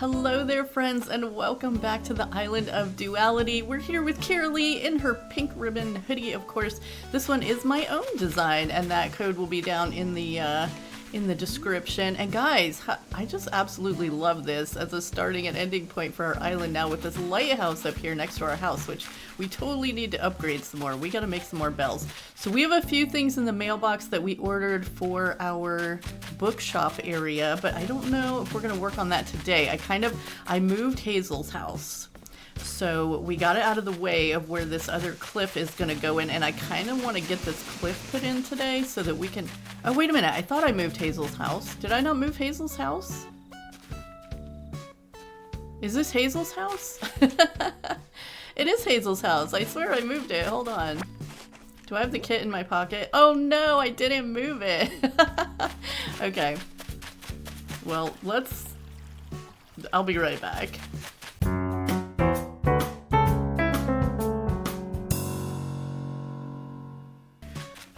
Hello there, friends, and welcome back to the island of Duality. We're here with Carraleigh in her pink ribbon hoodie, of course. This one is my own design, and that code will be down in the description. And guys, I just absolutely love this as a starting and ending point for our island now with this lighthouse up here next to our house, which we totally need to upgrade some more. We gotta make some more bells. So we have a few things in the mailbox that we ordered for our bookshop area, but I don't know if we're gonna work on that today. I moved Hazel's house. So we got it out of the way of where this other cliff is going to go in, and I kind of want to get this cliff put in today so that we can... Oh, wait a minute. I thought I moved Hazel's house. Did I not move Hazel's house? Is this Hazel's house? It is Hazel's house. I swear I moved it. Hold on. Do I have the kit in my pocket? Oh, no, I didn't move it. Okay. Well, I'll be right back.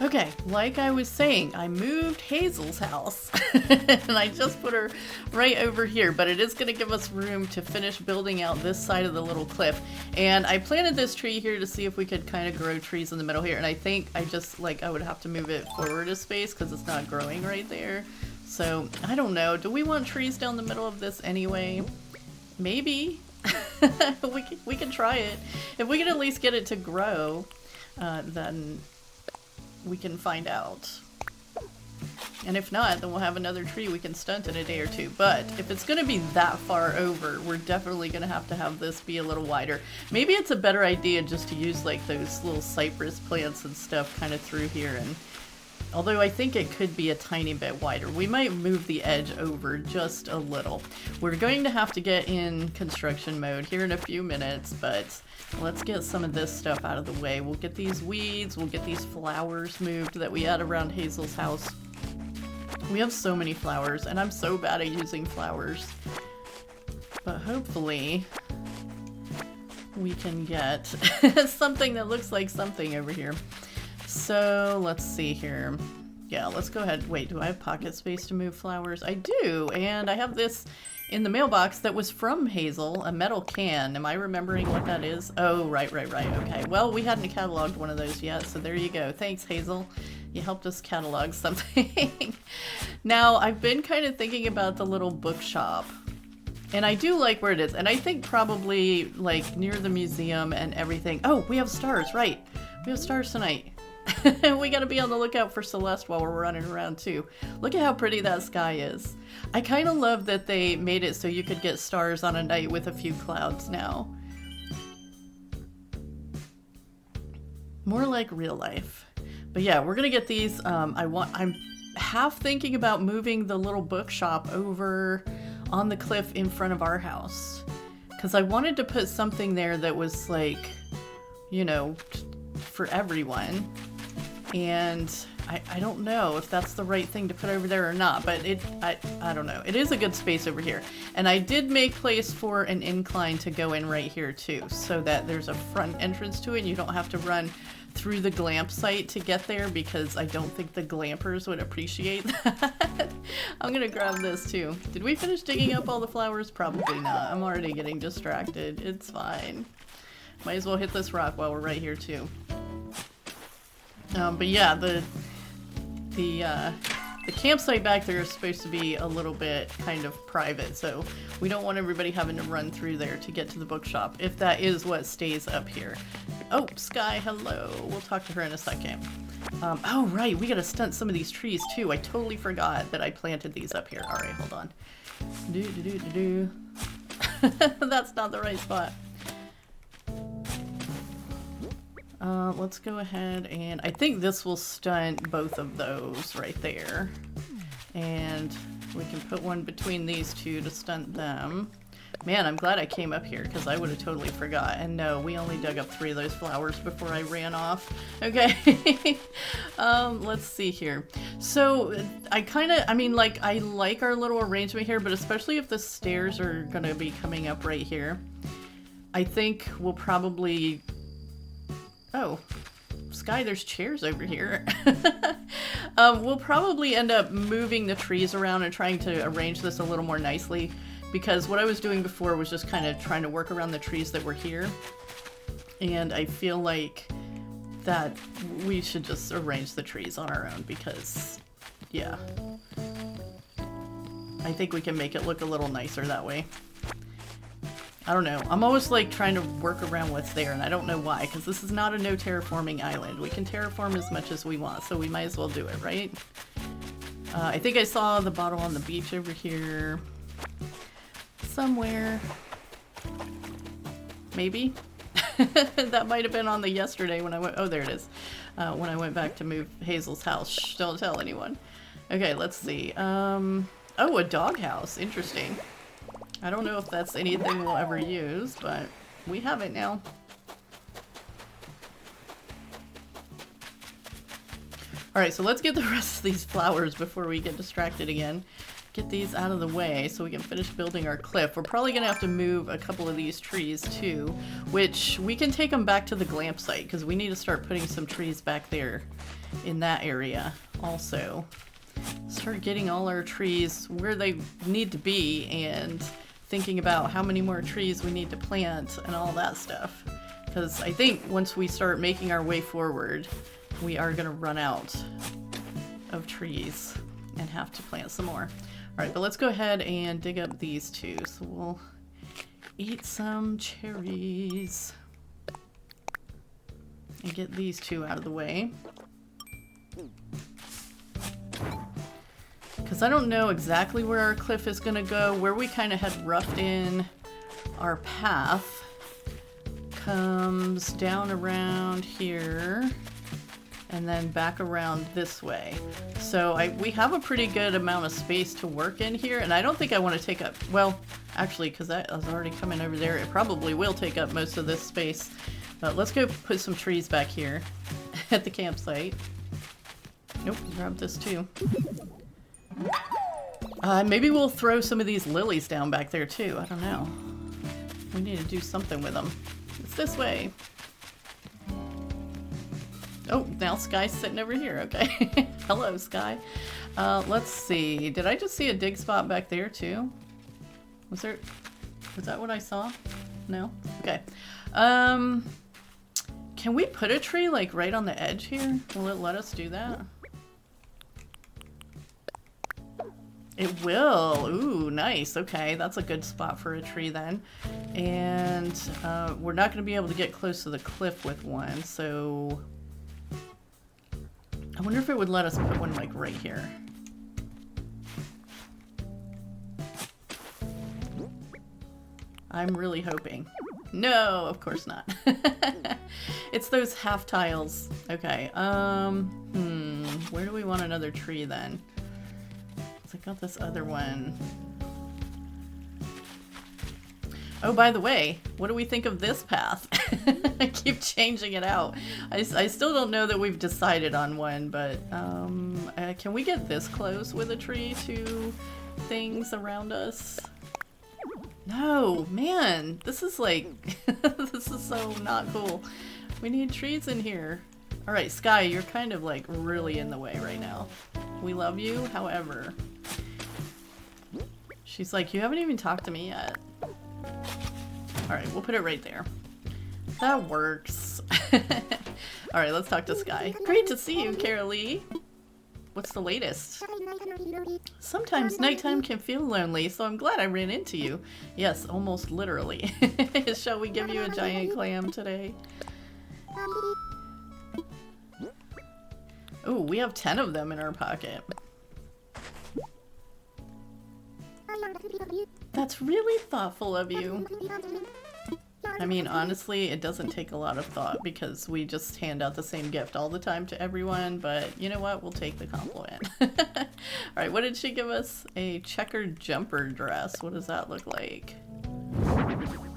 Okay, like I was saying, I moved Hazel's house and I just put her right over here, but it is going to give us room to finish building out this side of the little cliff. And I planted this tree here to see if we could kind of grow trees in the middle here, and I think I would have to move it forward a space because it's not growing right there. So, I don't know. Do we want trees down the middle of this anyway? Maybe. we can try it. If we can at least get it to grow, then we can find out. And if not, then we'll have another tree we can stunt in a day or two. But if it's going to be that far over, we're definitely going to have this be a little wider. Maybe it's a better idea just to use like those little cypress plants and stuff kind of through here. And although I think it could be a tiny bit wider, we might move the edge over just a little. We're going to have to get in construction mode here in a few minutes, but let's get some of this stuff out of the way. We'll get these weeds, we'll get these flowers moved that we had around Hazel's house. We have so many flowers, and I'm so bad at using flowers. But hopefully we can get something that looks like something over here. So let's see here. Yeah, let's go ahead. Wait, do I have pocket space to move flowers? I do, and I have this in the mailbox that was from Hazel, a metal can. Am I remembering what that is? Oh, right. Okay. Well, we hadn't cataloged one of those yet, so there you go. Thanks, Hazel. You helped us catalog something. Now, I've been kind of thinking about the little bookshop, and I do like where it is, and I think probably like near the museum and everything. Oh, we have stars, right. We have stars tonight. We gotta be on the lookout for Celeste while we're running around too. Look at how pretty that sky is. I kind of love that they made it so you could get stars on a night with a few clouds now. More like real life. But yeah, we're gonna get these. I'm half thinking about moving the little bookshop over on the cliff in front of our house, because I wanted to put something there that was like, you know, for everyone. And I don't know if that's the right thing to put over there or not, but I don't know. It is a good space over here. And I did make place for an incline to go in right here too, so that there's a front entrance to it and you don't have to run through the glamp site to get there, because I don't think the glampers would appreciate that. I'm gonna grab this too. Did we finish digging up all the flowers? Probably not. I'm already getting distracted. It's fine. Might as well hit this rock while we're right here too. But yeah, the campsite back there is supposed to be a little bit kind of private, so we don't want everybody having to run through there to get to the bookshop, if that is what stays up here. Oh, Sky, hello. We'll talk to her in a second. Oh, right, we gotta stunt some of these trees too. I totally forgot that I planted these up here. Alright, hold on. That's not the right spot. Let's go ahead and I think this will stunt both of those right there. And we can put one between these two to stunt them. Man, I'm glad I came up here because I would have totally forgot. And no, we only dug up 3 of those flowers before I ran off. Okay. Let's see here. So I like our little arrangement here, but especially if the stairs are going to be coming up right here, I think we'll probably... Oh, Sky, there's chairs over here. We'll probably end up moving the trees around and trying to arrange this a little more nicely because what I was doing before was just kind of trying to work around the trees that were here. And I feel like that we should just arrange the trees on our own because, yeah. I think we can make it look a little nicer that way. I don't know. I'm always like trying to work around what's there, and I don't know why, because this is not a no terraforming island. We can terraform as much as we want, so we might as well do it, right? I think I saw the bottle on the beach over here somewhere. Maybe? That might have been on the yesterday when I went, oh, there it is. When I went back to move Hazel's house. Shh, don't tell anyone. Okay, let's see. Oh, a doghouse. Interesting. I don't know if that's anything we'll ever use, but we have it now. Alright, so let's get the rest of these flowers before we get distracted again. Get these out of the way so we can finish building our cliff. We're probably going to have to move a couple of these trees too, which we can take them back to the glamp site because we need to start putting some trees back there in that area also. Start getting all our trees where they need to be and thinking about how many more trees we need to plant and all that stuff. Because I think once we start making our way forward, we are going to run out of trees and have to plant some more. Alright, but let's go ahead and dig up these two. So we'll eat some cherries and get these two out of the way. Because I don't know exactly where our cliff is going to go. Where we kind of had roughed in our path comes down around here and then back around this way. So we have a pretty good amount of space to work in here, and I don't think I want to take up, well, actually, because that was already coming over there, it probably will take up most of this space. But let's go put some trees back here at the campsite. Nope, grab this too. Maybe we'll throw some of these lilies down back there too. I don't know. We need to do something with them. It's this way. Oh, now Sky's sitting over here. Okay. Hello, Sky. Let's see. Did I just see a dig spot back there too? Was that what I saw? No? Okay. Can we put a tree like right on the edge here? Will it let us do that? It will. Ooh, nice. Okay, that's a good spot for a tree then. And we're not going to be able to get close to the cliff with one, so I wonder if it would let us put one like right here. I'm really hoping. No, of course not. It's those half tiles. Okay. Where do we want another tree then? I got this other one. Oh, by the way, what do we think of this path? I keep changing it out. I still don't know that we've decided on one, but can we get this close with a tree to things around us? No, man, this is like, this is so not cool. We need trees in here. All right, Sky, you're kind of like really in the way right now. We love you, however. She's like, you haven't even talked to me yet. Alright, we'll put it right there. That works. Alright, let's talk to Sky. Great to see you, Carraleigh. What's the latest? Sometimes nighttime can feel lonely, so I'm glad I ran into you. Yes, almost literally. Shall we give you a giant clam today? Oh, we have 10 of them in our pocket. That's really thoughtful of you. I mean, honestly, it doesn't take a lot of thought because we just hand out the same gift all the time to everyone, but you know what? We'll take the compliment. Alright, what did she give us? A checkered jumper dress. What does that look like?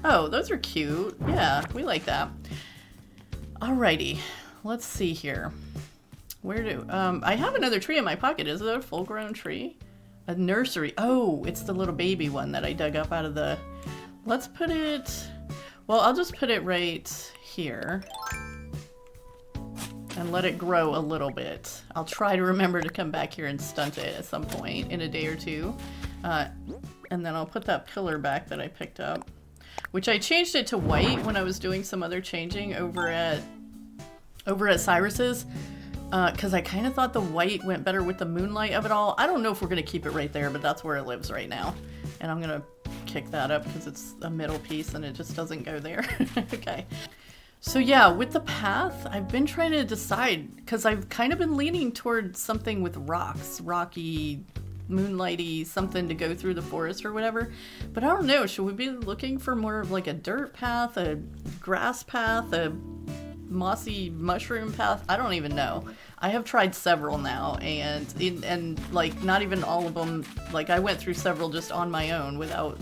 Oh, those are cute. Yeah, we like that. Alrighty, let's see here. Where do... I have another tree in my pocket. Is it a full-grown tree? A nursery. Oh, it's the little baby one that I dug up out of the... Let's put it... Well, I'll just put it right here. And let it grow a little bit. I'll try to remember to come back here and stunt it at some point in a day or two. And then I'll put that pillar back that I picked up, which I changed it to white when I was doing some other changing over at Cyrus's, because I kind of thought the white went better with the moonlight of it all. I don't know if we're going to keep it right there, but that's where it lives right now. And I'm going to kick that up because it's a middle piece and it just doesn't go there. Okay. So yeah, with the path, I've been trying to decide, because I've kind of been leaning towards something with rocks, rocky, moonlighty, something to go through the forest or whatever. But I don't know, should we be looking for more of like a dirt path, a grass path, a mossy mushroom path? I don't even know. I have tried several now, and like not even all of them, like I went through several just on my own without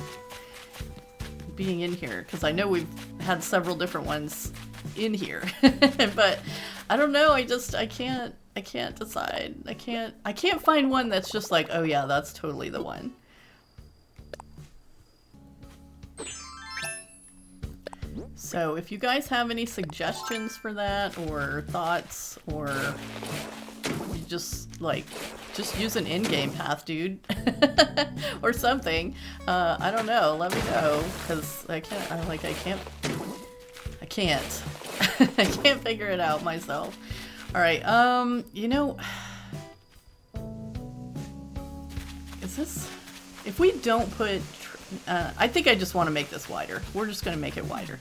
being in here, because I know we've had several different ones in here. But I don't know, I can't decide. I can't find one that's just like, oh yeah, that's totally the one. So if you guys have any suggestions for that, or thoughts, or you just use an in-game path, dude, or something, I don't know, let me know, because I can't I can't figure it out myself. All right, you know, is this, if we don't put, I think I just want to make this wider. We're just going to make it wider.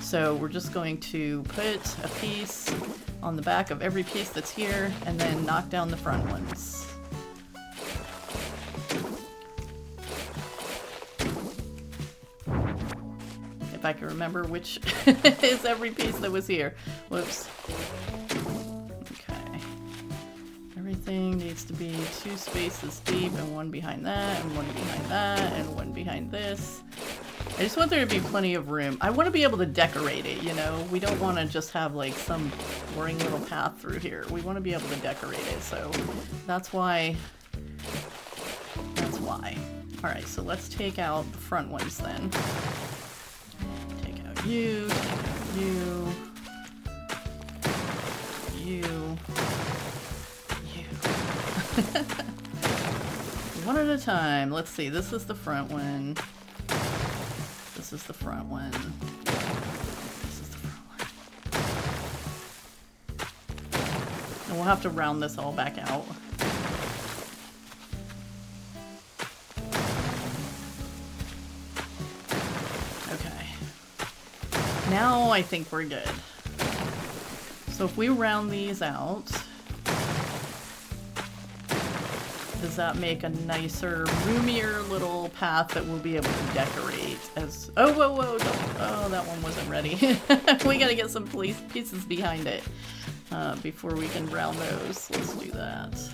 So we're just going to put a piece on the back of every piece that's here, and then knock down the front ones. If I can remember which is every piece that was here. Whoops. Okay. Everything needs to be 2 spaces deep, and one behind that, and one behind that, and one behind this. I just want there to be plenty of room. I want to be able to decorate it, you know? We don't want to just have like some boring little path through here. We want to be able to decorate it, so that's why. Alright, so let's take out the front ones then. Take out you, one at a time. Let's see, this is the front one. This is the front one. This is the front one. And we'll have to round this all back out. Okay. Now I think we're good. So if we round these out, does that make a nicer, roomier little path that we'll be able to decorate as... Oh, whoa, don't... Oh, that one wasn't ready. We gotta get some pieces behind it before we can round those. Let's do that.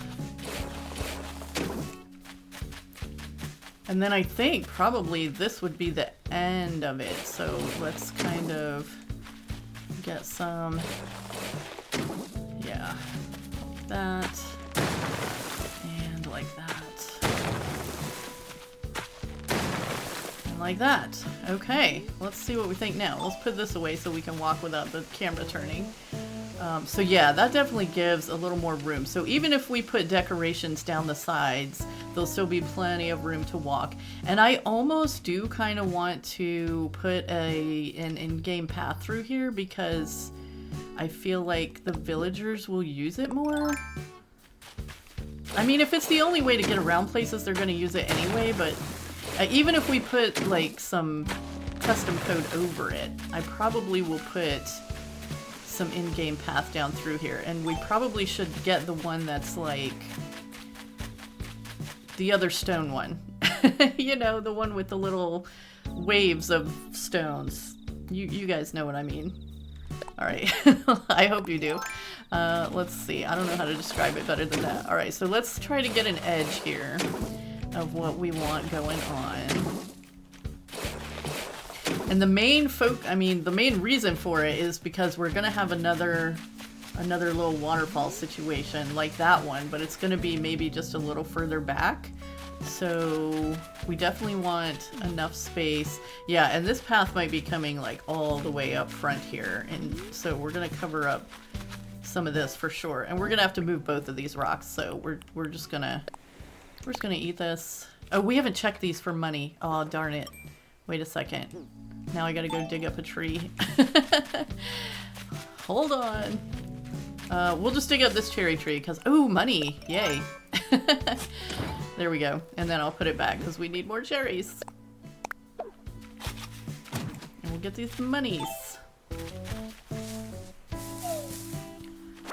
And then I think probably this would be the end of it. So let's kind of get some... Yeah, like that. Like that. And like that. Okay, let's see what we think now. Let's put this away so we can walk without the camera turning. So yeah, that definitely gives a little more room. So even if we put decorations down the sides, there'll still be plenty of room to walk. And I almost do kind of want to put an in-game path through here, because I feel like the villagers will use it more. I mean, if it's the only way to get around places, they're going to use it anyway, but even if we put, like, some custom code over it, I probably will put some in-game path down through here, and we probably should get the one that's, like, the other stone one. You know, the one with the little waves of stones. You guys know what I mean. Alright, I hope you do. Let's see, I don't know how to describe it better than that. Alright, so let's try to get an edge here of what we want going on. And the main the main reason for it is because we're gonna have another little waterfall situation like that one, but it's gonna be maybe just a little further back. So we definitely want enough space. Yeah, and this path might be coming like all the way up front here, and so we're gonna cover up some of this for sure. And we're gonna have to move both of these rocks, so we're just gonna eat this. Oh, we haven't checked these for money. Oh, darn it. Wait a second. Now I gotta go dig up a tree. Hold on. We'll just dig up this cherry tree because, oh, money. Yay. There we go. And then I'll put it back because we need more cherries. And we'll get these monies.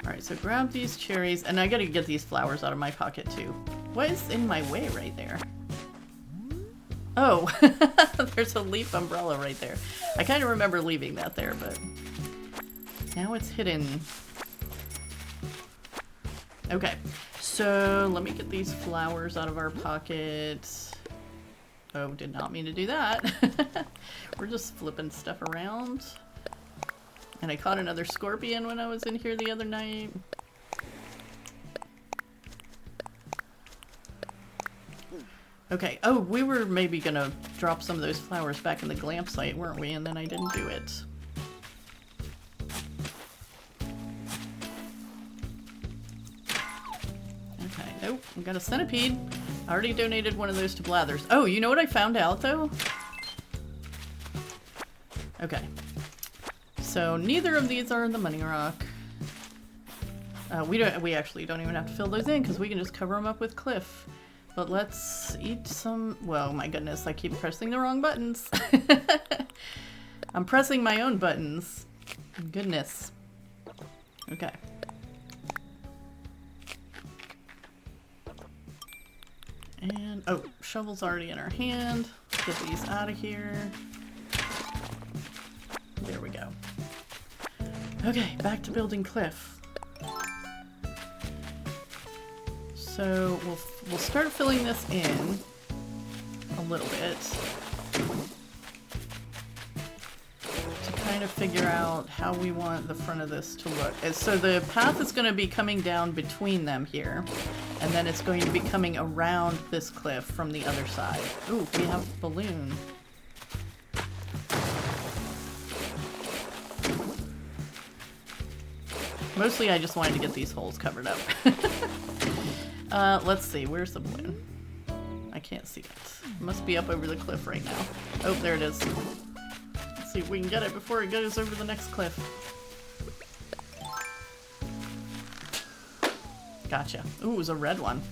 Alright, so grab these cherries. And I gotta get these flowers out of my pocket too. What is in my way right there? Oh, there's a leaf umbrella right there. I kind of remember leaving that there, but now it's hidden. Okay, so let me get these flowers out of our pockets. Oh, did not mean to do that. We're just flipping stuff around. And I caught another scorpion when I was in here the other night. Okay, oh, we were maybe gonna drop some of those flowers back in the glamp site, weren't we? And then I didn't do it. Okay, nope, we got a centipede. I already donated one of those to Blathers. Oh, you know what I found out though? Okay. So neither of these are in the money rock. We actually don't even have to fill those in because we can just cover them up with cliff. But let's eat some... Well, my goodness, I keep pressing the wrong buttons. I'm pressing my own buttons. Goodness. Okay. And, oh, shovel's already in our hand. Get these out of here. There we go. Okay, back to building cliff. So we'll start filling this in a little bit to kind of figure out how we want the front of this to look. So the path is going to be coming down between them here, and then it's going to be coming around this cliff from the other side. Ooh, we have a balloon. Mostly I just wanted to get these holes covered up. Let's see, where's the balloon? I can't see it. It must be up over the cliff right now. Oh, there it is. Let's see if we can get it before it goes over the next cliff. Gotcha. Ooh, it was a red one.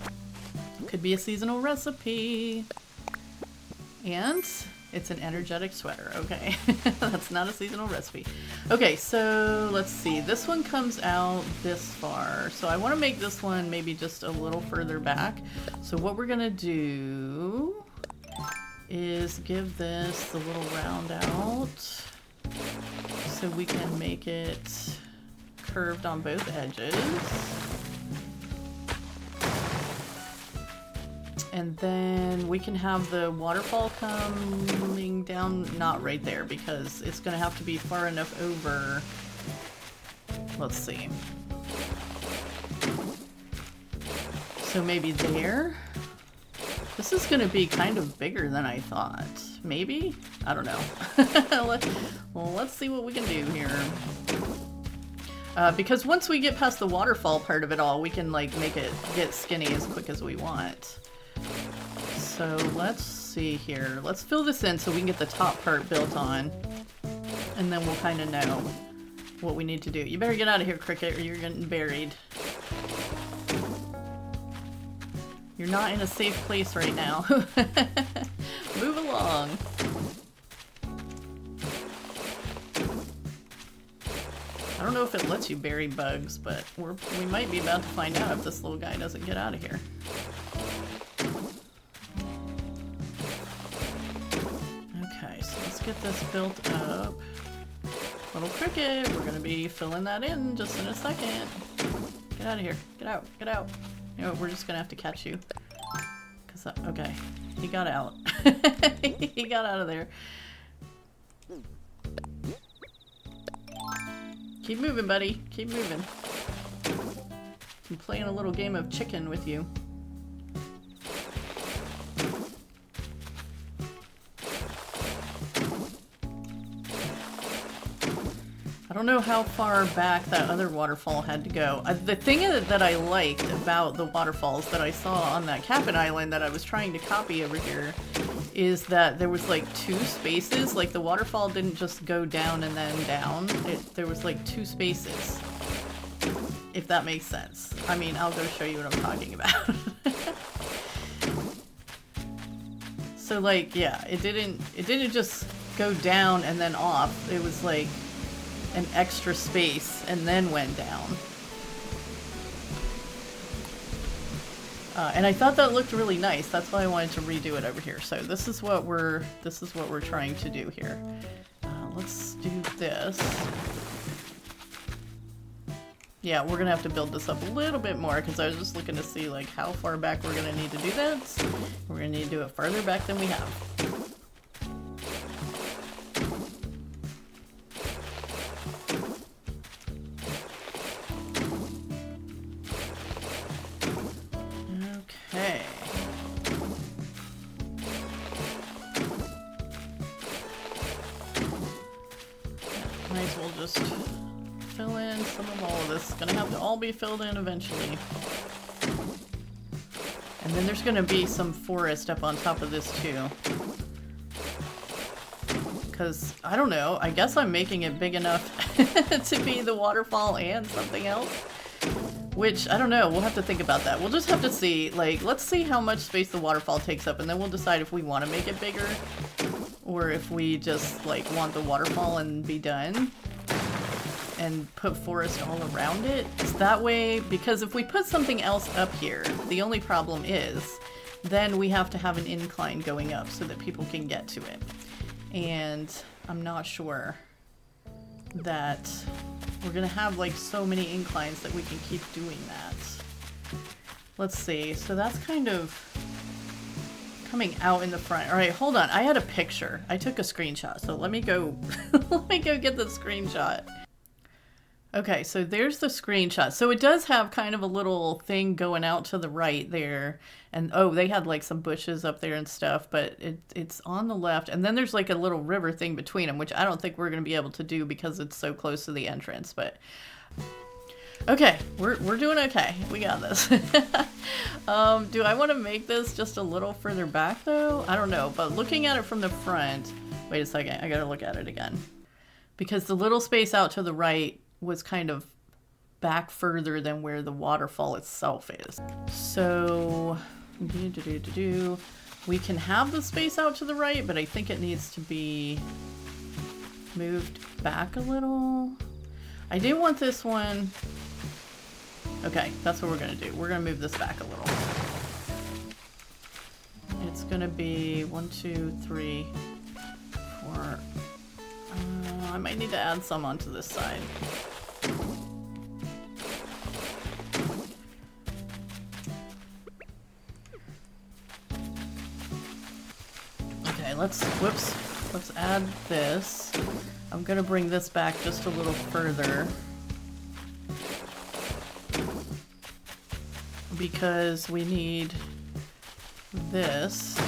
Could be a seasonal recipe. And it's an energetic sweater. Okay. That's not a seasonal recipe. Okay, so let's see. This one comes out this far. So I want to make this one maybe just a little further back. So what we're going to do is give this the little round out so we can make it curved on both edges. And then we can have the waterfall coming down, not right there, because it's going to have to be far enough over. Let's see. So maybe there. This is going to be kind of bigger than I thought. Maybe? I don't know. Well, let's see what we can do here. Because once we get past the waterfall part of it all, we can like make it get skinny as quick as we want. So let's see here. Let's fill this in so we can get the top part built on. And then we'll kind of know what we need to do. You better get out of here, Cricket, or you're getting buried. You're not in a safe place right now. Move along. I don't know if it lets you bury bugs, but we might be about to find out if this little guy doesn't get out of here. Okay, so let's get this built up. Little Cricket, we're gonna be filling that in just in a second. Get out of here. Get out. Get out. You know what, we're just gonna have to catch you. Cause, okay, he got out. He got out of there. Keep moving, buddy. Keep moving. I'm playing a little game of chicken with you. I don't know how far back that other waterfall had to go. The thing that I liked about the waterfalls that I saw on that cabin island that I was trying to copy over here is that there was like 2 spaces. Like the waterfall didn't just go down and then down. There was like 2 spaces. If that makes sense. I mean, I'll go show you what I'm talking about. So like, yeah, it didn't just go down and then off. It was like an extra space and then went down. And I thought that looked really nice. That's why I wanted to redo it over here. So this is what we're trying to do here. Let's do this. Yeah, we're gonna have to build this up a little bit more because I was just looking to see like how far back we're gonna need to do that. We're gonna need to do it farther back than we have. Okay. Might as well just fill in some of all of this. It's gonna have to all be filled in eventually. And then there's gonna be some forest up on top of this too. Because, I don't know, I guess I'm making it big enough to be the waterfall and something else. Which, I don't know, we'll have to think about that. We'll just have to see, like, let's see how much space the waterfall takes up and then we'll decide if we want to make it bigger. Or if we just, like, want the waterfall and be done. And put forest all around it. It's that way, because if we put something else up here, the only problem is, then we have to have an incline going up so that people can get to it. And I'm not sure that we're gonna have like so many inclines that we can keep doing that. Let's see, so that's kind of coming out in the front. All right, hold on, I had a picture. I took a screenshot, so let me go, let me go get the screenshot. Okay, so there's the screenshot. So it does have kind of a little thing going out to the right there. And oh, they had like some bushes up there and stuff, but it's on the left. And then there's like a little river thing between them, which I don't think we're going to be able to do because it's so close to the entrance. But okay, we're doing okay. We got this. Do I want to make this just a little further back though? I don't know, but looking at it from the front, wait a second, I got to look at it again. Because the little space out to the right was kind of back further than where the waterfall itself is. So we can have the space out to the right, but I think it needs to be moved back a little. I do want this one. Okay, that's what we're gonna do. We're gonna move this back a little. It's gonna be 1, 2, 3, 4. I might need to add some onto this side. Okay, let's add this. I'm gonna bring this back just a little further. Because we need this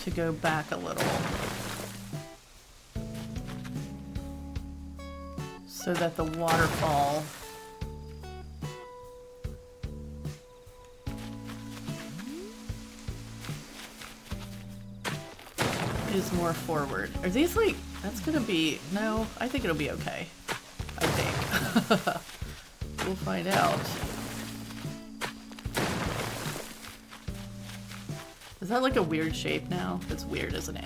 to go back a little. So that the waterfall is more forward. Are these like, that's gonna be, no, I think it'll be okay. I think. We'll find out. Is that like a weird shape now? It's weird, isn't it?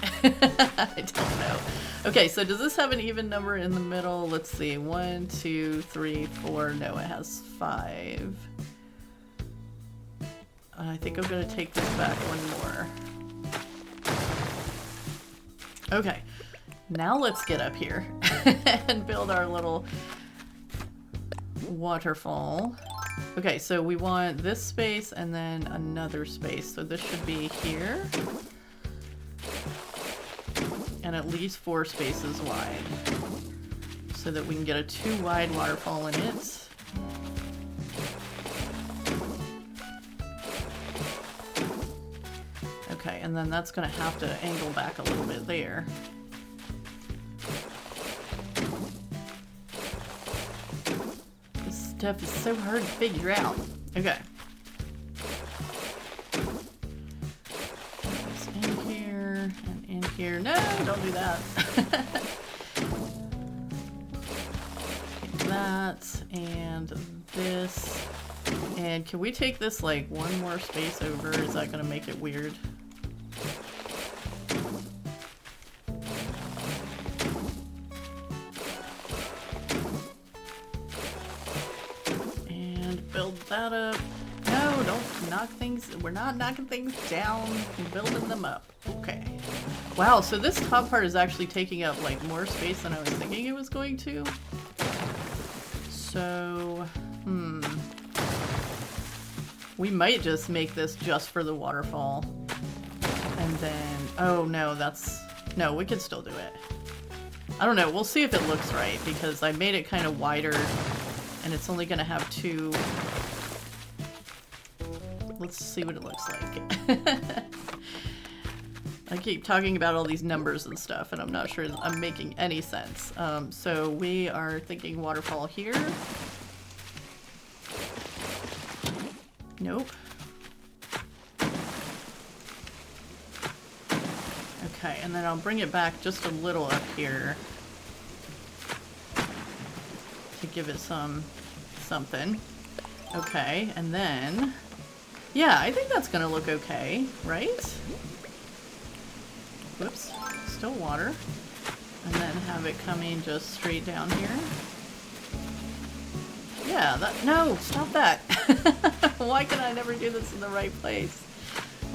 I don't know. Okay, so does this have an even number in the middle? Let's see. 1, 2, 3, 4. No, it has 5. I think I'm gonna take this back one more. Okay, now let's get up here and build our little waterfall. Okay, so we want this space and then another space. So this should be here. And at least 4 spaces wide. So that we can get a 2 wide waterfall in it. Okay, and then that's gonna have to angle back a little bit there. stuff is so hard to figure out. Okay. It's in here and in here. No, don't do that. That and this. And can we take this like one more space over? Is that gonna make it weird? And build that up. No, don't knock things. We're not knocking things down. We're building them up. Okay. Wow, so this top part is actually taking up like more space than I was thinking it was going to. So, we might just make this just for the waterfall. And then, oh no, no, we could still do it. I don't know, we'll see if it looks right, because I made it kind of wider, and it's only gonna have two. Let's see what it looks like. I keep talking about all these numbers and stuff, and I'm not sure I'm making any sense. So we are thinking waterfall here. Nope. Okay, and then I'll bring it back just a little up here to give it something. Okay, and then, yeah, I think that's gonna look okay, right? Whoops, still water. And then have it coming just straight down here. Yeah, no, stop that. Why can I never do this in the right place?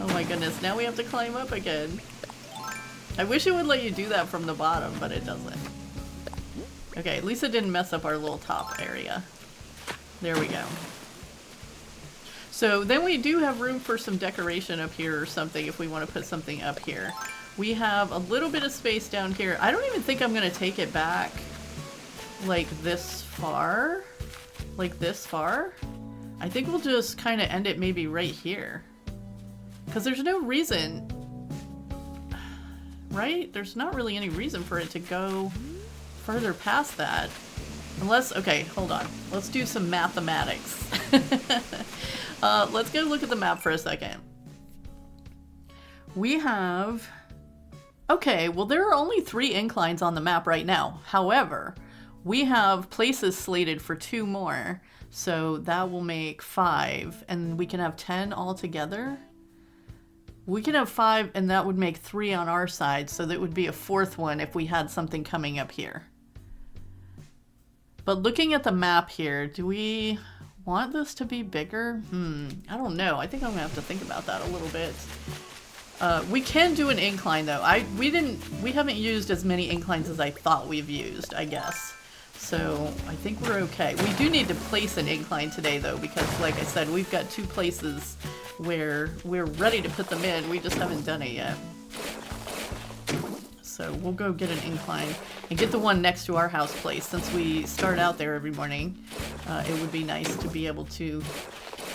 Oh my goodness, now we have to climb up again. I wish it would let you do that from the bottom, but it doesn't. Okay, at least it didn't mess up our little top area. There we go. So then we do have room for some decoration up here or something if we want to put something up here. We have a little bit of space down here. I don't even think I'm going to take it back like this far. Like this far. I think we'll just kind of end it maybe right here. Because there's no reason, right? There's not really any reason for it to go further past that. Unless, okay, hold on. Let's do some mathematics. Let's go look at the map for a second. We have... Okay, well there are only 3 inclines on the map right now. However, we have places slated for 2 more. So that will make 5. And we can have 10 altogether. We can have 5 and that would make 3 on our side. So that would be a 4th one if we had something coming up here. But looking at the map here, do we want this to be bigger? I don't know. I think I'm gonna have to think about that a little bit. We can do an incline though. We haven't used as many inclines as I thought we've used, I guess. So I think we're okay. We do need to place an incline today though, because like I said, we've got 2 places where we're ready to put them in. We just haven't done it yet. So we'll go get an incline and get the one next to our house place. Since we start out there every morning, it would be nice to be able to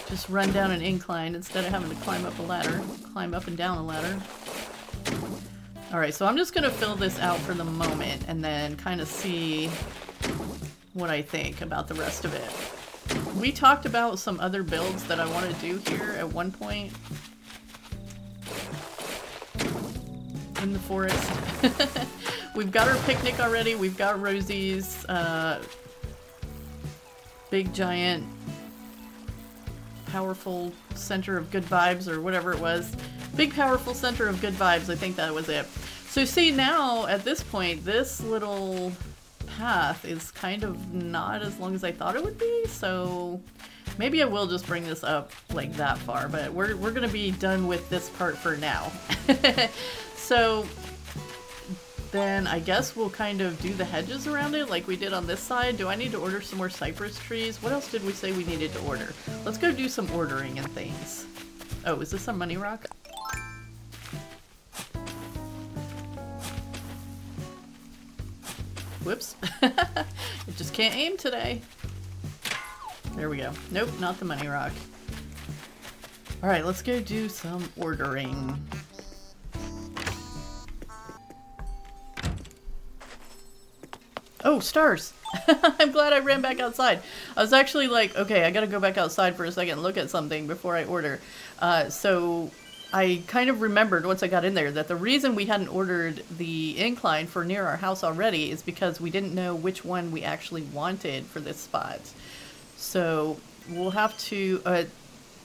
just run down an incline instead of having to climb up a ladder, climb up and down a ladder. Alright, so I'm just going to fill this out for the moment and then kind of see what I think about the rest of it. We talked about some other builds that I want to do here at one point. In the forest. We've got our picnic already. We've got Rosie's big giant powerful center of good vibes, or whatever it was. Big powerful center of good vibes, I think that was it. So see, now at this point this little path is kind of not as long as I thought it would be, so maybe I will just bring this up like that far, but we're gonna be done with this part for now. So then I guess we'll kind of do the hedges around it like we did on this side. Do I need to order some more cypress trees? What else did we say we needed to order? Let's go do some ordering and things. Oh, is this a money rock? Whoops. I just can't aim today. There we go. Nope, not the money rock. Alright, let's go do some ordering. Oh, stars! I'm glad I ran back outside. I was actually like, okay, I gotta go back outside for a second and look at something before I order. So I kind of remembered once I got in there that the reason we hadn't ordered the incline for near our house already is because we didn't know which one we actually wanted for this spot. So we'll have to,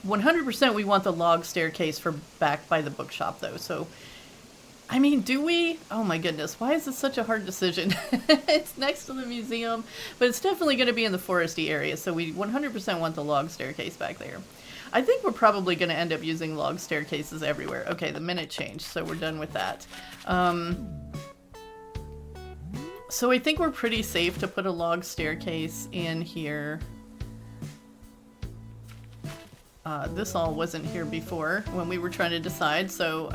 100% we want the log staircase for back by the bookshop though. So, I mean, do we? Oh my goodness, why is this such a hard decision? It's next to the museum, but it's definitely going to be in the foresty area. So we 100% want the log staircase back there. I think we're probably going to end up using log staircases everywhere. Okay, the minute changed, so we're done with that. So I think we're pretty safe to put a log staircase in here. This all wasn't here before when we were trying to decide, so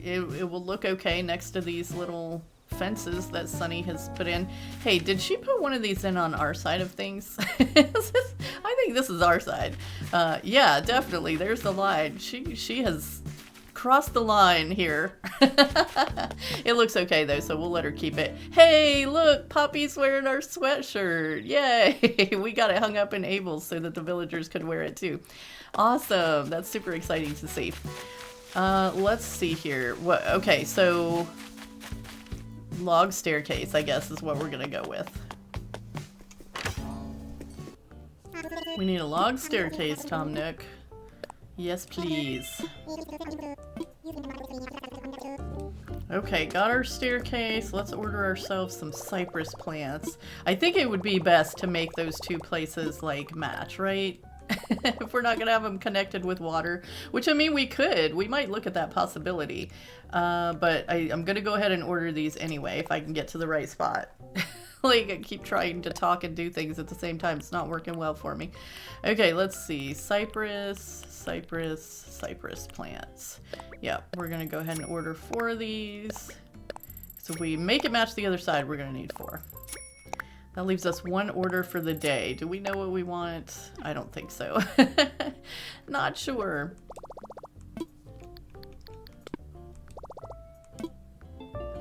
it will look okay next to these little fences that Sunny has put in. Hey, did she put one of these in on our side of things? I think this is our side. Yeah, definitely. There's the line. She has crossed the line here. It looks okay though, so we'll let her keep it. Hey, look, Poppy's wearing our sweatshirt. Yay! We got it hung up in Abel's so that the villagers could wear it too. Awesome. That's super exciting to see. Let's see here. What? Okay, so log staircase, I guess, is what we're gonna go with. We need a log staircase, Tom Nook. Yes, please. Okay, got our staircase. Let's order ourselves some cypress plants. I think it would be best to make those two places, like, match, right? If we're not gonna have them connected with water, which I mean we could. We might look at that possibility. But I'm gonna go ahead and order these anyway if I can get to the right spot. Like, I keep trying to talk and do things at the same time. It's not working well for me. Okay, let's see. Cypress plants. Yeah, we're gonna go ahead and order 4 of these. So if we make it match the other side, we're gonna need 4. That leaves us 1 order for the day. Do we know what we want? I don't think so. Not sure.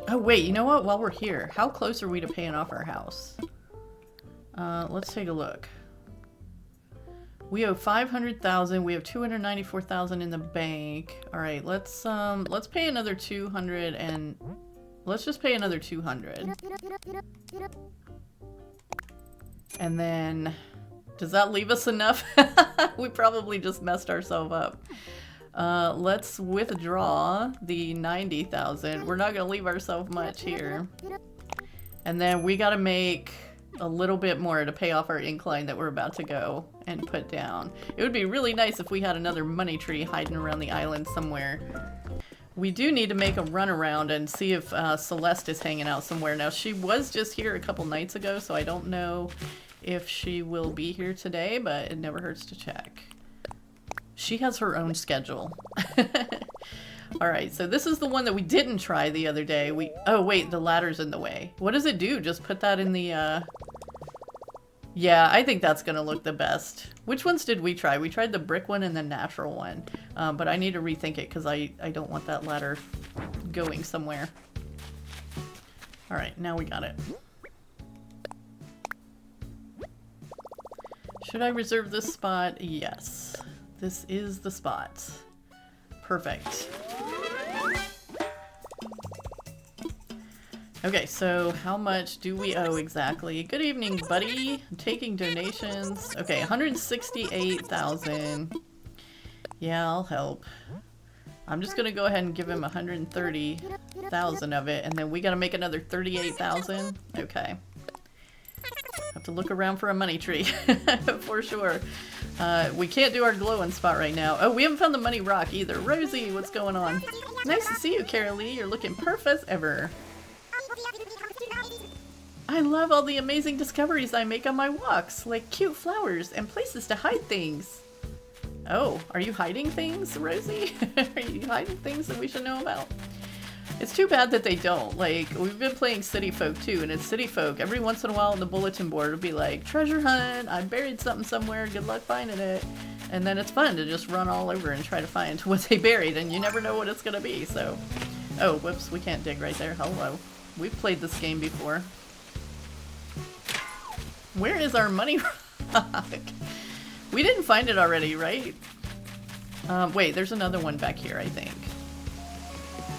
Oh wait, you know what? While we're here, how close are we to paying off our house? Let's take a look. We owe 500,000. We have 294,000 in the bank. All right, let's pay another 200 and let's just pay another 200. And then, does that leave us enough? We probably just messed ourselves up. Let's withdraw the 90,000. We're not gonna leave ourselves much here. And then we gotta make a little bit more to pay off our incline that we're about to go and put down. It would be really nice if we had another money tree hiding around the island somewhere. We do need to make a run around and see if Celeste is hanging out somewhere. Now, she was just here a couple nights ago, so I don't know if she will be here today, but it never hurts to check. She has her own schedule. Alright, so this is the one that we didn't try the other day. Oh wait, the ladder's in the way. What does it do? Just put that in the, Yeah, I think that's gonna look the best. Which ones did we try? We tried the brick one and the natural one. But I need to rethink it because I don't want that ladder going somewhere. Alright, now we got it. Should I reserve this spot? Yes. This is the spot. Perfect. Okay, so how much do we owe exactly? Good evening, buddy. I'm taking donations. Okay, 168,000. Yeah, I'll help. I'm just gonna go ahead and give him 130,000 of it, and then we gotta make another 38,000. Okay. Have to look around for a money tree for sure. We can't do our glowing spot right now. Oh, we haven't found the money rock either. Rosie, what's going on? Nice to see you, Carraleigh. You're looking perfect as ever. I love all the amazing discoveries I make on my walks, like cute flowers and places to hide things. Oh, are you hiding things, Rosie? Are you hiding things that we should know about? It's too bad that they don't. Like, we've been playing City Folk too, and it's City Folk. Every once in a while on the bulletin board it'll be like, treasure hunt, I buried something somewhere, good luck finding it. And then it's fun to just run all over and try to find what they buried, and you never know what it's gonna be, so. Oh, whoops, we can't dig right there. Hello. We've played this game before. Where is our money rock? We didn't find it already, right? Wait, there's another one back here, I think.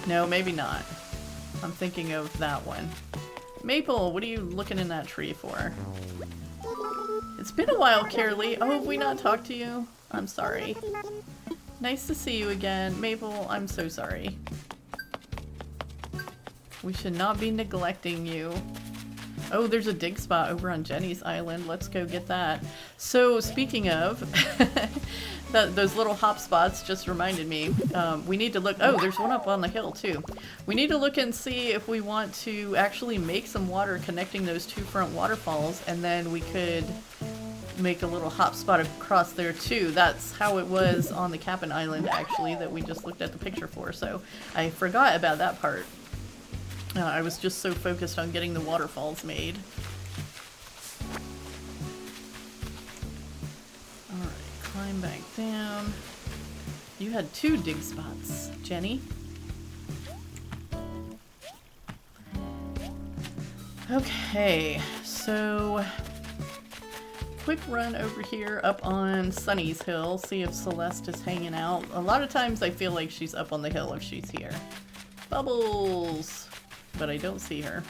No, maybe not. I'm thinking of that one. Maple, what are you looking in that tree for? It's been a while, Carraleigh. Oh, have we not talked to you? I'm sorry. Nice to see you again. Maple, I'm so sorry. We should not be neglecting you. Oh, there's a dig spot over on Jenny's island. Let's go get that. So, speaking of, those little hop spots just reminded me. We need to look. Oh, there's one up on the hill, too. We need to look and see if we want to actually make some water connecting those two front waterfalls, and then we could make a little hop spot across there, too. That's how it was on the Cap'n Island, actually, that we just looked at the picture for. So, I forgot about that part. I was just so focused on getting the waterfalls made. Alright, climb back down. You had 2 dig spots, Jenny. Okay, so quick run over here up on Sunny's hill, see if Celeste is hanging out. A lot of times I feel like she's up on the hill if she's here. Bubbles! But I don't see her.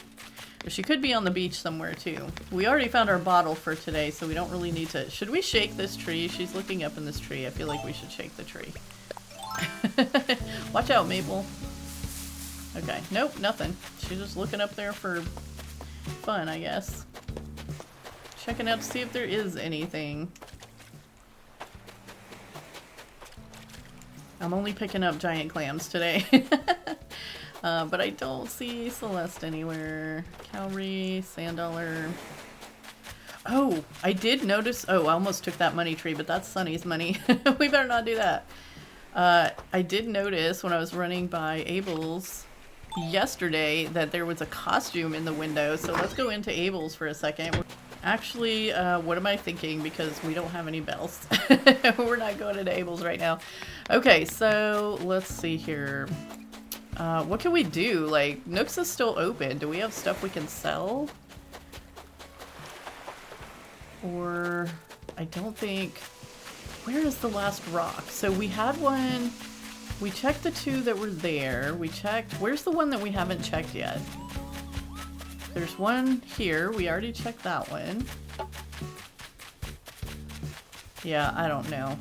But she could be on the beach somewhere too. We already found our bottle for today, so we don't really need to... Should we shake this tree? She's looking up in this tree. I feel like we should shake the tree. Watch out, Maple. Okay, nope, nothing. She's just looking up there for fun, I guess. Checking out to see if there is anything. I'm only picking up giant clams today. But I don't see Celeste anywhere. Cowrie, Sand Dollar. Oh, I did notice. Oh, I almost took that money tree, but that's Sunny's money. We better not do that. I did notice when I was running by Abel's yesterday that there was a costume in the window. So let's go into Abel's for a second. Actually, what am I thinking? Because we don't have any bells. We're not going into Abel's right now. Okay, so let's see here. What can we do? Like, Nooks is still open. Do we have stuff we can sell? Or, I don't think... Where is the last rock? So we had one... We checked the 2 that were there. We checked... Where's the one that we haven't checked yet? There's one here. We already checked that one. Yeah, I don't know.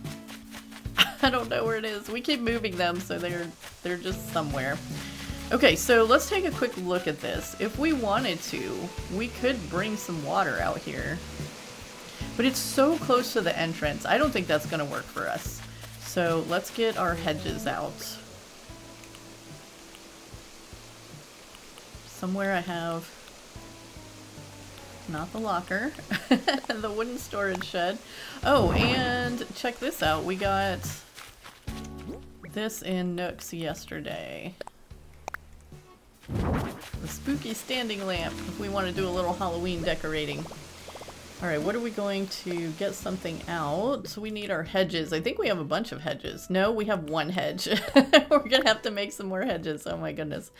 I don't know where it is. We keep moving them, so they're just somewhere. Okay, so let's take a quick look at this. If we wanted to, we could bring some water out here. But it's so close to the entrance. I don't think that's going to work for us. So let's get our hedges out. Somewhere I have... Not the locker. The wooden storage shed. Oh, and check this out. We got this in Nooks yesterday. The spooky standing lamp, if we want to do a little Halloween decorating. Alright, what are we going to get something out? So we need our hedges. I think we have a bunch of hedges. No, we have one hedge. We're going to have to make some more hedges. Oh my goodness.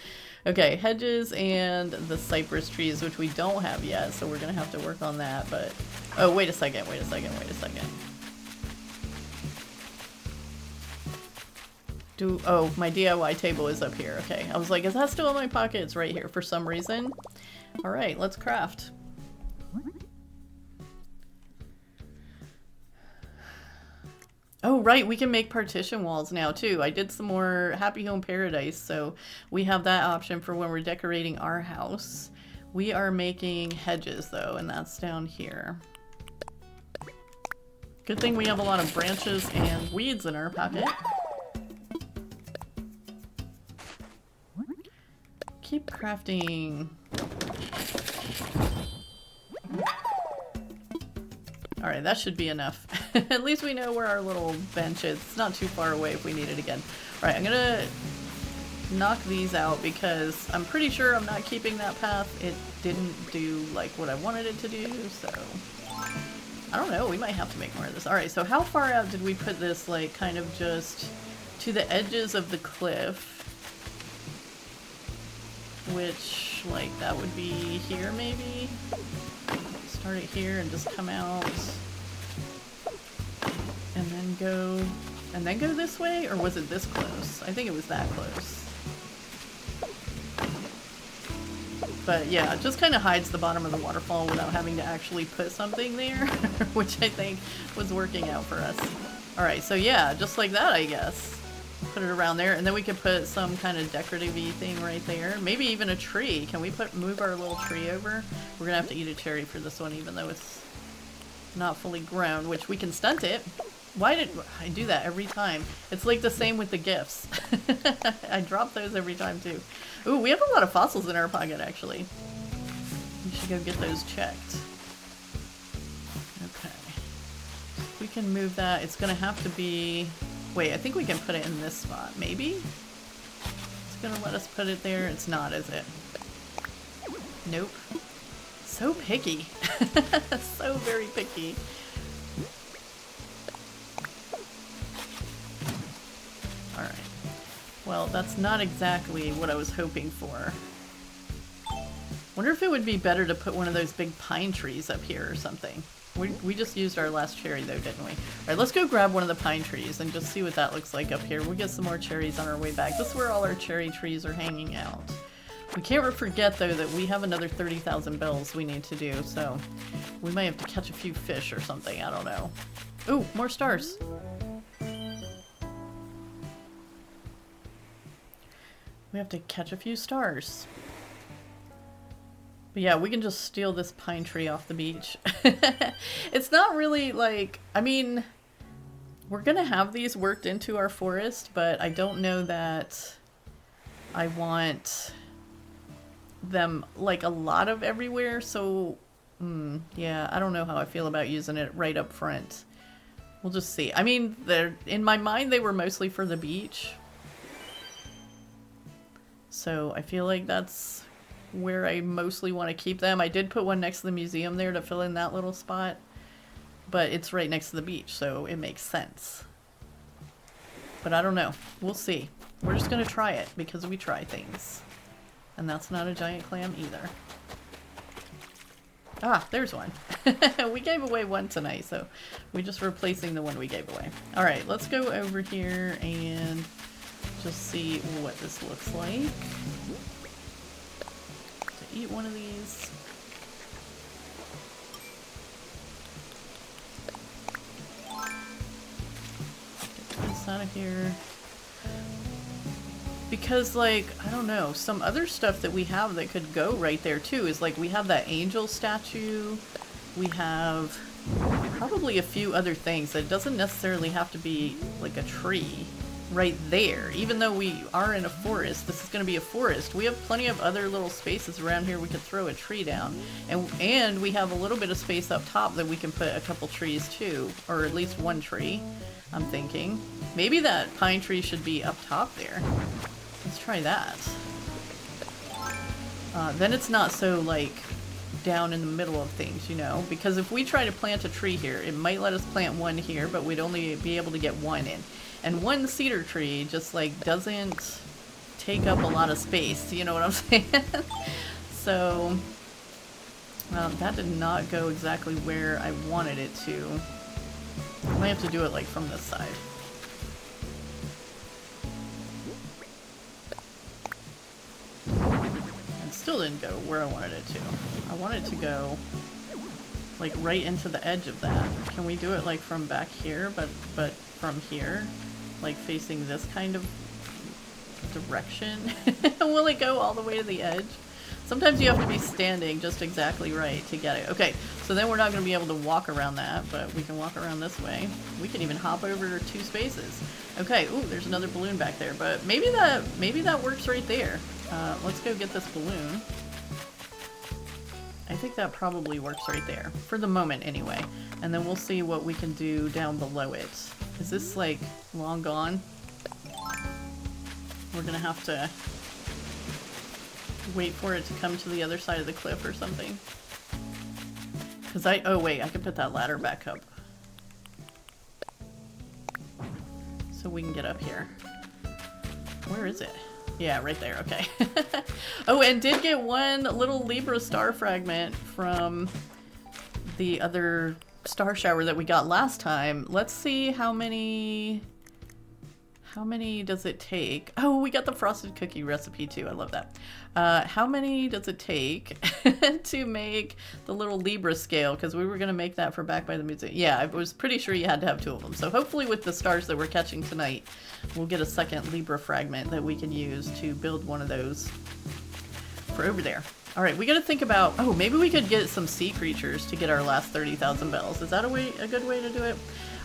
Okay, hedges and the cypress trees, which we don't have yet, so we're going to have to work on that, but... Oh, wait a second, wait a second, wait a second. Oh, my DIY table is up here. Okay, I was like, is that still in my pocket? It's right here for some reason. Alright, let's craft. Oh, right, we can make partition walls now, too. I did some more Happy Home Paradise, so we have that option for when we're decorating our house. We are making hedges, though, and that's down here. Good thing we have a lot of branches and weeds in our pocket. Keep crafting. Alright, that should be enough. At least we know where our little bench is. It's not too far away if we need it again. Alright, I'm gonna knock these out because I'm pretty sure I'm not keeping that path. It didn't do like what I wanted it to do, so... I don't know, we might have to make more of this. Alright, so how far out did we put this, like, kind of just to the edges of the cliff? Which, like, that would be here, maybe? start it here and just come out. And then go this way? Or was it this close? I think it was that close. But yeah, it just kind of hides the bottom of the waterfall without having to actually put something there, which I think was working out for us. Alright, so yeah, just like that, I guess. Put it around there, and then we could put some kind of decorative-y thing right there. Maybe even a tree. Can we move our little tree over? We're gonna have to eat a cherry for this one, even though it's not fully grown, which we can stunt it. Why did I do that every time? It's like the same with the gifts. I drop those every time too. Ooh, we have a lot of fossils in our pocket actually. We should go get those checked. Okay. We can move that. It's gonna have to be... Wait, I think we can put it in this spot. Maybe? It's gonna let us put it there. It's not, is it? Nope. So picky. So very picky. Alright. Well, that's not exactly what I was hoping for. Wonder if it would be better to put one of those big pine trees up here or something. We just used our last cherry though, didn't we? Alright, let's go grab one of the pine trees and just see what that looks like up here. We'll get some more cherries on our way back. This is where all our cherry trees are hanging out. We can't forget though that we have another 30,000 bells we need to do, so we might have to catch a few fish or something, I don't know. Ooh, more stars! We have to catch a few stars. But yeah, we can just steal this pine tree off the beach. It's not really like, I mean, we're gonna have these worked into our forest, but I don't know that I want them like a lot of everywhere, so yeah, I don't know how I feel about using it right up front. We'll just see. I mean, in my mind they were mostly for the beach. So I feel like that's where I mostly want to keep them. I did put one next to the museum there to fill in that little spot, but it's right next to the beach, so it makes sense. But I don't know. We'll see. We're just going to try it because we try things. And that's not a giant clam either. Ah, there's one. We gave away one tonight, so we're just replacing the one we gave away. Alright, let's go over here and just see what this looks like. To eat one of these. Get this out of here. Because, like, I don't know, some other stuff that we have that could go right there too is like we have that angel statue. We have probably a few other things that doesn't necessarily have to be like a tree right there. Even though we are in a forest, this is going to be a forest. We have plenty of other little spaces around here we could throw a tree down. And we have a little bit of space up top that we can put a couple trees too. Or at least one tree, I'm thinking. Maybe that pine tree should be up top there. Let's try that. Then it's not so, like, down in the middle of things, you know? Because if we try to plant a tree here, it might let us plant one here, but we'd only be able to get one in. And one cedar tree just, like, doesn't take up a lot of space, you know what I'm saying? So, that did not go exactly where I wanted it to. I might have to do it, like, from this side. Still didn't go where I wanted it to. I want it to go like right into the edge of that. Can we do it like from back here, but from here, like facing this kind of direction? Will it go all the way to the edge? Sometimes you have to be standing just exactly right to get it. Okay, so then we're not going to be able to walk around that, but we can walk around this way. We can even hop over 2 spaces. Okay, ooh, there's another balloon back there, but maybe that works right there. Let's go get this balloon. I think that probably works right there, for the moment anyway. And then we'll see what we can do down below it. Is this like long gone? We're gonna have to wait for it to come to the other side of the cliff or something. Cause oh wait, I can put that ladder back up. So we can get up here. Where is it? Yeah, right there, okay. Oh, and did get one little Libra star fragment from the other star shower that we got last time. Let's see how many does it take? Oh, we got the frosted cookie recipe too. I love that. How many does it take to make the little Libra scale? Because we were going to make that for Back by the Museum. Yeah, I was pretty sure you had to have 2 of them. So hopefully with the stars that we're catching tonight, we'll get a second Libra fragment that we can use to build one of those for over there. All right, we got to think about, oh, maybe we could get some sea creatures to get our last 30,000 bells. Is that a good way to do it?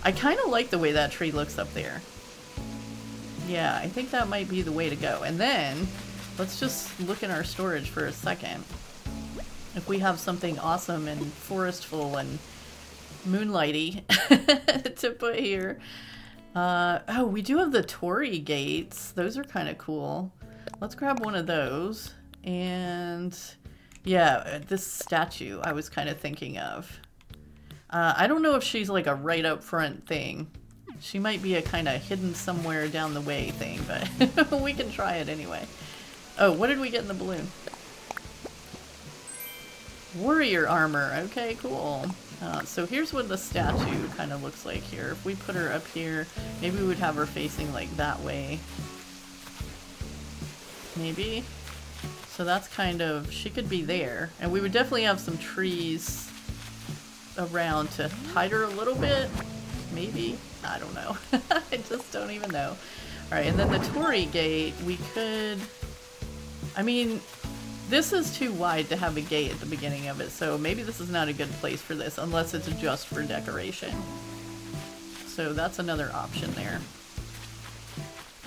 I kind of like the way that tree looks up there. Yeah, I think that might be the way to go. And then, let's just look in our storage for a second. If we have something awesome and forestful and moonlighty to put here. Oh, we do have the Torii gates. Those are kind of cool. Let's grab one of those. And, yeah, this statue I was kind of thinking of. I don't know if she's like a right up front thing. She might be a kind of hidden somewhere down the way thing, but we can try it anyway. Oh, what did we get in the balloon? Warrior armor. Okay, cool. So here's what the statue kind of looks like here. If we put her up here, maybe we would have her facing like that way. Maybe. So that's kind of, she could be there. And we would definitely have some trees around to hide her a little bit. Maybe. I don't know. I just don't even know. Alright, and then the Torii gate, we could... I mean, this is too wide to have a gate at the beginning of it, so maybe this is not a good place for this, unless it's just for decoration. So that's another option there.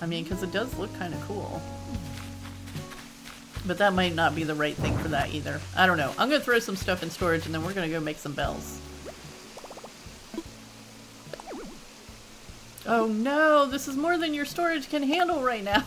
I mean, because it does look kind of cool. But that might not be the right thing for that either. I don't know. I'm going to throw some stuff in storage, and then we're going to go make some bells. Oh no, this is more than your storage can handle right now.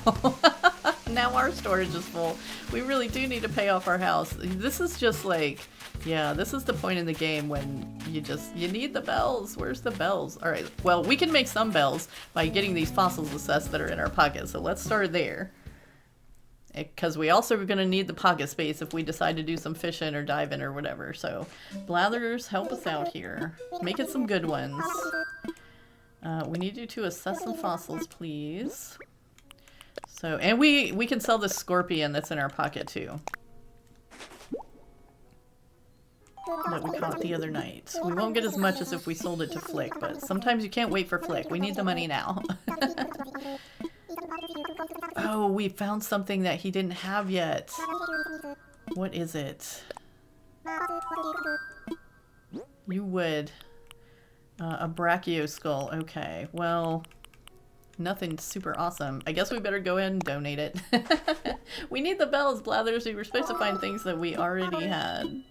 Now our storage is full. We really do need to pay off our house. This is just like, yeah, this is the point in the game when you need the bells. Where's the bells? All right, well, we can make some bells by getting these fossils assessed that are in our pocket. So let's start there. Because we also are going to need the pocket space if we decide to do some fishing or diving or whatever. So Blathers, help us out here. Make it some good ones. We need you to assess some fossils, please. So, and we can sell this scorpion that's in our pocket too. That we caught the other night. We won't get as much as if we sold it to Flick, but sometimes you can't wait for Flick. We need the money now. Oh, we found something that he didn't have yet. What is it? You would. A brachio skull. Okay, well, nothing super awesome. I guess we better go ahead and donate it. We need the bells, Blathers. We were supposed to find things that we already had.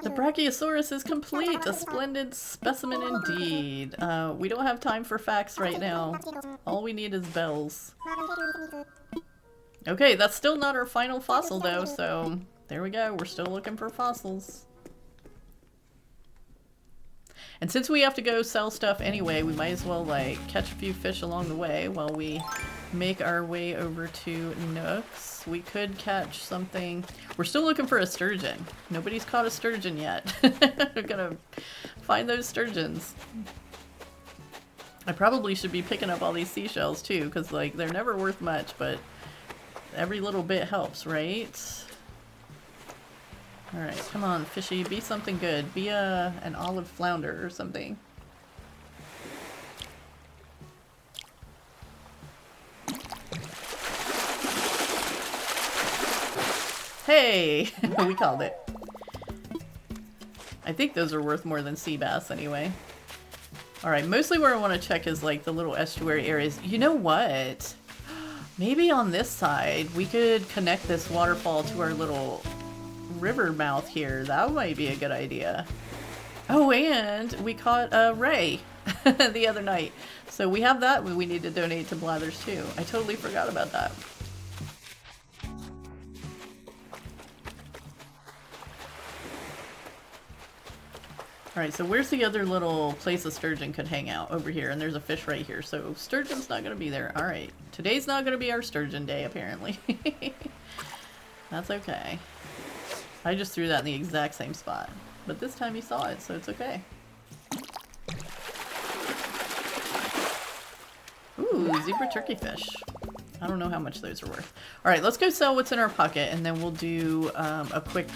The Brachiosaurus is complete. A splendid specimen indeed. We don't have time for facts right now. All we need is bells. Okay, that's still not our final fossil though, so there we go. We're still looking for fossils. And since we have to go sell stuff anyway, we might as well like catch a few fish along the way while we make our way over to Nooks. We could catch something. We're still looking for a sturgeon. Nobody's caught a sturgeon yet. We're gonna find those sturgeons. I probably should be picking up all these seashells too, because like they're never worth much, but every little bit helps, right? Alright, come on, fishy. Be something good. Be an olive flounder or something. Hey! We called it. I think those are worth more than sea bass anyway. Alright, mostly where I want to check is like the little estuary areas. You know what? Maybe on this side we could connect this waterfall to our little river mouth here. That might be a good idea. Oh, and we caught a ray the other night. So we have that we need to donate to Blathers too. I totally forgot about that. Alright, so where's the other little place a sturgeon could hang out? Over here, and there's a fish right here. So sturgeon's not going to be there. Alright, today's not going to be our sturgeon day, apparently. That's okay. I just threw that in the exact same spot. but this time he saw it, so it's okay. Ooh, zebra turkey fish. I don't know how much those are worth. All right, let's go sell what's in our pocket, and then we'll do a quick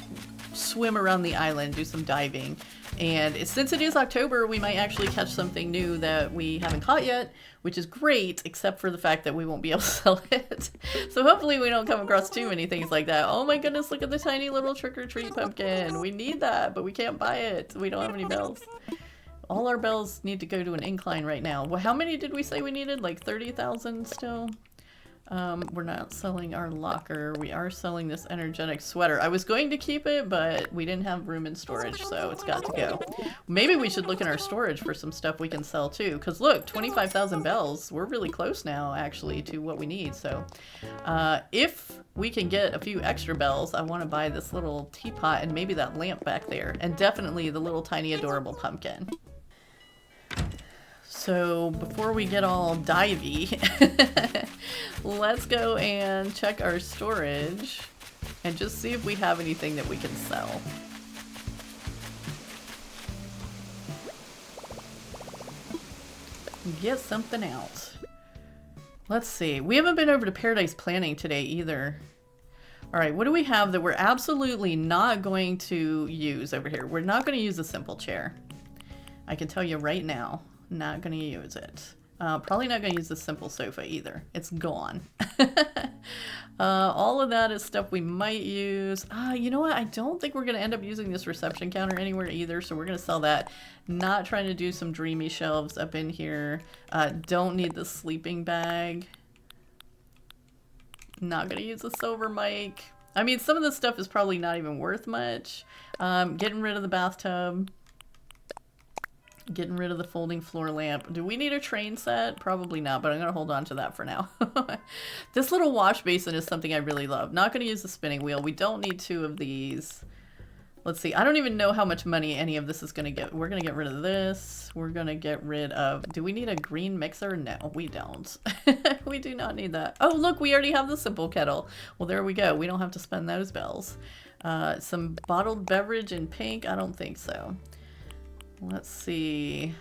swim around the island, do some diving. And since it is October, we might actually catch something new that we haven't caught yet, which is great, except for the fact that we won't be able to sell it. So hopefully we don't come across too many things like that. Oh my goodness, look at the tiny little trick-or-treat pumpkin. We need that, but we can't buy it. We don't have any bells. All our bells need to go to an incline right now. Well, how many did we say we needed? Like 30,000 still? We're not selling our locker. We are selling this energetic sweater. I was going to keep it, but we didn't have room in storage, so it's got to go. Maybe we should look in our storage for some stuff we can sell too. Because look, 25,000 bells. We're really close now, actually, to what we need. So if we can get a few extra bells, I want to buy this little teapot and maybe that lamp back there. And definitely the little tiny adorable pumpkin. So before we get all divey, let's go and check our storage and just see if we have anything that we can sell. Get something out. Let's see. We haven't been over to Paradise Planning today either. All right, what do we have that we're absolutely not going to use over here? We're not going to use a simple chair. I can tell you right now. Not gonna use it. Probably not gonna use the simple sofa either. It's gone. All of that is stuff we might use. You know what? I don't think we're gonna end up using this reception counter anywhere either, so we're gonna sell that. Not trying to do some dreamy shelves up in here. Don't need the sleeping bag. Not gonna use the silver mic. I mean, some of this stuff is probably not even worth much. Getting rid of the bathtub. Getting rid of the folding floor lamp. Do we need a train set? Probably not, but I'm going to hold on to that for now. This little wash basin is something I really love. Not going to use the spinning wheel. We don't need two of these. Let's see. I don't even know how much money any of this is going to get. We're going to get rid of this. We're going to get rid of... Do we need a green mixer? No, we don't. We do not need that. Oh, look, we already have the simple kettle. Well, there we go. We don't have to spend those bells. Some bottled beverage in pink? I don't think so. Let's see.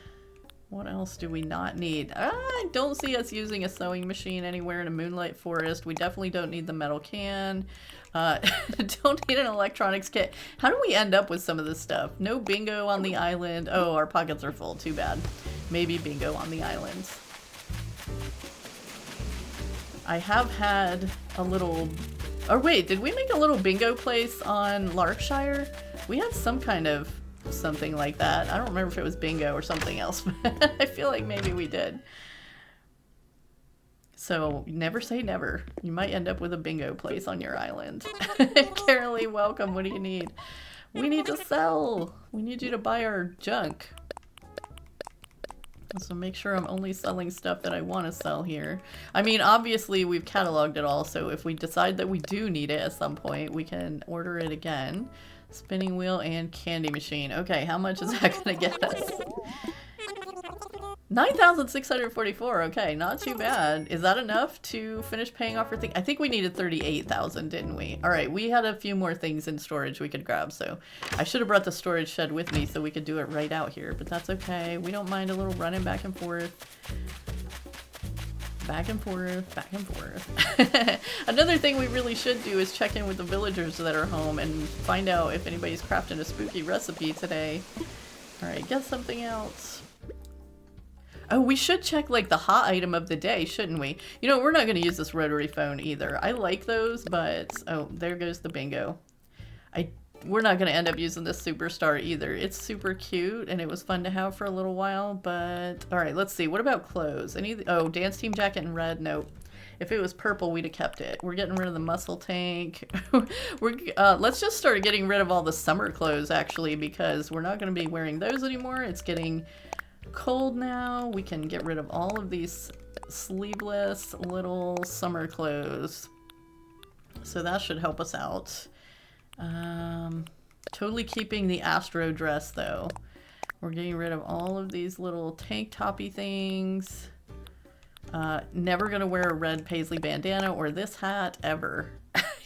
What else do we not need? I don't see us using a sewing machine anywhere in a moonlight forest. We definitely don't need the metal can. Don't need an electronics kit. How do we end up with some of this stuff? No bingo on the island. Oh, our pockets are full. Too bad. Maybe bingo on the islands. I have had a little... Oh wait, did we make a little bingo place on Larkshire? We had some kind of... something like that. I don't remember if it was bingo or something else, but I feel like maybe we did. So never say never. You might end up with a bingo place on your island. Carraleigh, welcome. What do you need? We need to sell. We need you to buy our junk. So make sure I'm only selling stuff that I want to sell here. I mean, obviously we've cataloged it all, so if we decide that we do need it at some point, we can order it again. Spinning wheel and candy machine. Okay, how much is that gonna get us? 9,644. Okay, not too bad. Is that enough to finish paying off our thing? I think we needed 38,000, didn't we? All right, we had a few more things in storage we could grab, so I should have brought the storage shed with me so we could do it right out here, but that's okay. We don't mind a little running back and forth. Back and forth, back and forth. Another thing we really should do is check in with the villagers that are home and find out if anybody's crafting a spooky recipe today. Alright, get something else. Oh, we should check like the hot item of the day, shouldn't we? You know, we're not going to use this rotary phone either. I like those, but... Oh, there goes the bingo. We're not going to end up using this superstar either. It's super cute, and it was fun to have for a little while, but... Alright, let's see. What about clothes? Oh, dance team jacket in red? Nope. If it was purple, we'd have kept it. We're getting rid of the muscle tank. Let's just start getting rid of all the summer clothes, actually, because we're not going to be wearing those anymore. It's getting cold now. We can get rid of all of these sleeveless little summer clothes. So that should help us out. Totally keeping the Astro dress though. We're getting rid of all of these little tank toppy things. Never gonna wear a red paisley bandana or this hat ever.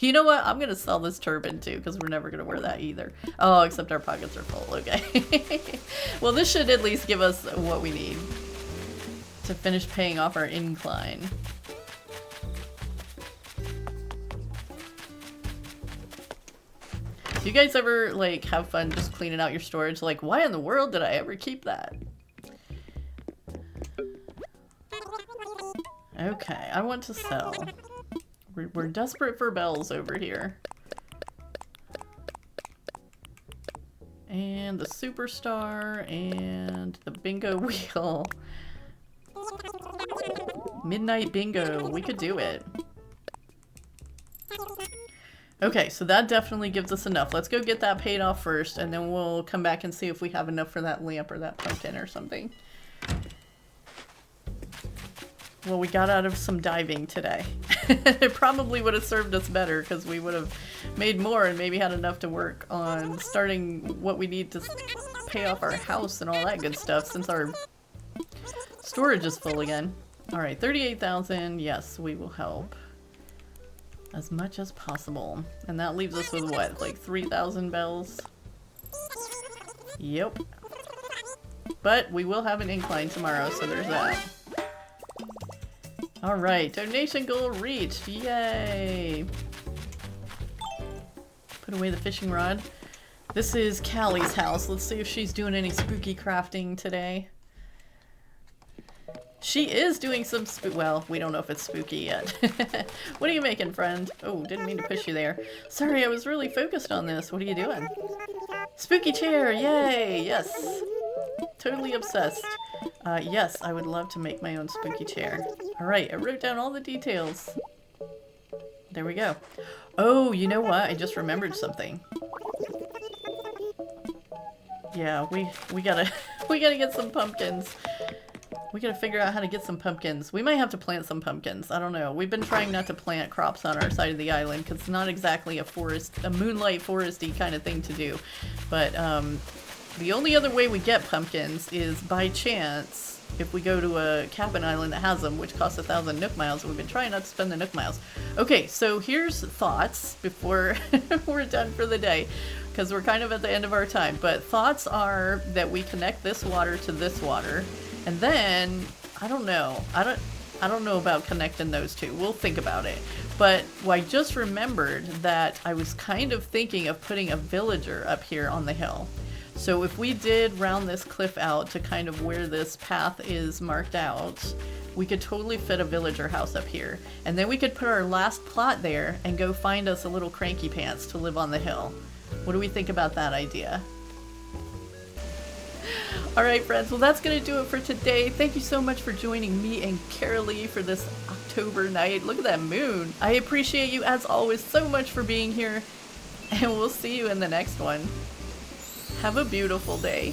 You know what? I'm gonna sell this turban too, because we're never gonna wear that either. Oh, except our pockets are full. Okay. Well, this should at least give us what we need to finish paying off our incline. Do you guys ever like have fun just cleaning out your storage? Like, why in the world did I ever keep that? Okay, I want to sell. We're desperate for bells over here. And the superstar and the bingo wheel. Midnight bingo. We could do it. Okay, so that definitely gives us enough. Let's go get that paid off first, and then we'll come back and see if we have enough for that lamp or that pumpkin or something. Well, we got out of some diving today. It probably would have served us better because we would have made more and maybe had enough to work on starting what we need to pay off our house and all that good stuff since our storage is full again. All right, 38,000. Yes, we will help as much as possible. And that leaves us with what, like 3,000 bells? Yep. But we will have an incline tomorrow, so there's that. Alright, donation goal reached. Yay! Put away the fishing rod. This is Callie's house. Let's see if she's doing any spooky crafting today. She is doing some well, we don't know if it's spooky yet. What are you making, friend? Oh, didn't mean to push you there. Sorry, I was really focused on this. What are you doing? Spooky chair! Yay! Yes! Totally obsessed. Yes, I would love to make my own spooky chair. Alright, I wrote down all the details. There we go. Oh, you know what? I just remembered something. Yeah, we gotta we gotta get some pumpkins. We gotta figure out how to get some pumpkins. We might have to plant some pumpkins. I don't know. We've been trying not to plant crops on our side of the island because it's not exactly a forest, a moonlight foresty kind of thing to do. But the only other way we get pumpkins is by chance if we go to a cabin island that has them, which costs 1,000 Nook miles. We've been trying not to spend the Nook miles. Okay, so here's thoughts before we're done for the day, because we're kind of at the end of our time. But thoughts are that we connect this water to this water, and then I don't know. I don't know about connecting those two. We'll think about it. But I just remembered that I was kind of thinking of putting a villager up here on the hill. So if we did round this cliff out to kind of where this path is marked out, we could totally fit a villager house up here. And then we could put our last plot there and go find us a little cranky pants to live on the hill. What do we think about that idea? Alright friends, well that's going to do it for today. Thank you so much for joining me and Carraleigh for this October night. Look at that moon. I appreciate you as always so much for being here, and we'll see you in the next one. Have a beautiful day.